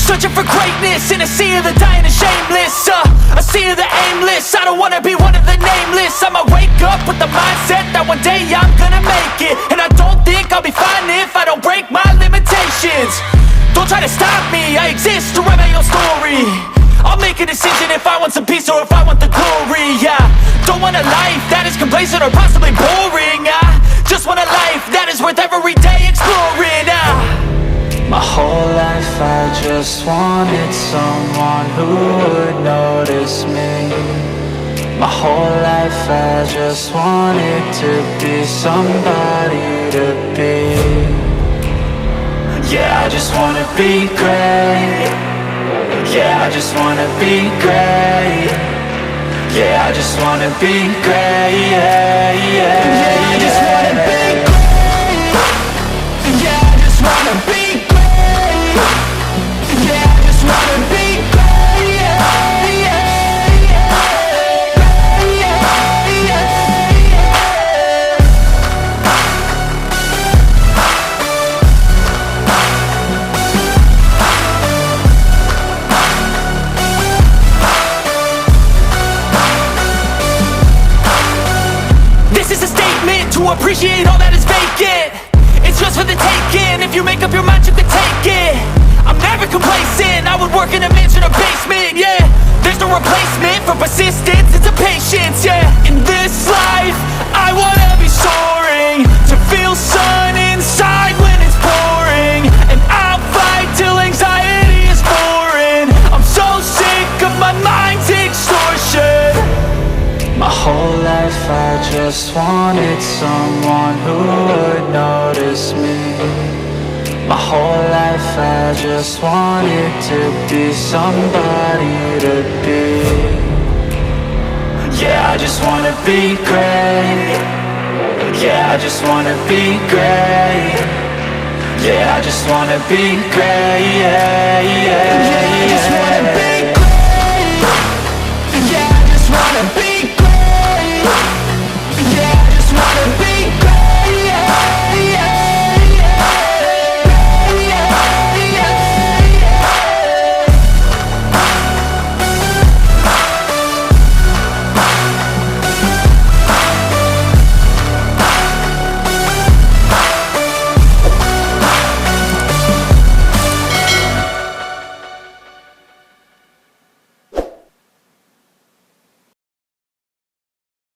Searching for greatness in a sea of the dying and shameless, a sea of the aimless. I don't wanna be one of the nameless. I'ma wake up with the mindset that one day I'm gonna make it. And I don't think I'll be fine if I don't break my limitations. Don't try to stop me, I exist to write my own story. I'll make a decision if I want some peace or if I want the glory. Yeah, don't want a life that is complacent or possibly boring. I just want a life that is worth every day exploring. My whole life I just wanted someone who would notice me. My whole life I just wanted to be somebody to be. Yeah, I just wanna be great. Yeah, I just wanna be great. Yeah, I just wanna be great. Yeah, yeah, yeah, I just wanna be great. Yeah, I just wanna be great. Yeah, I just wanna be great. Yeah, yeah, yeah. Yeah, yeah, yeah. This is a statement to appreciate all that is vacant. It's just for the taking. If you make up your mind, you can take it. I'm never complacent. I would work in a mansion or basement. Yeah, there's no replacement for persistence. It's a patience. Yeah, in this life I wanna be soaring, to feel sun inside when it's pouring. And I'll fight till anxiety is foreign. I'm so sick of my mind's extortion. My whole life I just wanted someone who would notice me. My whole life I just wanted to be somebody to be. Yeah, I just wanna be great. Yeah, I just wanna be great. Yeah, I just wanna be great. Yeah, yeah, yeah.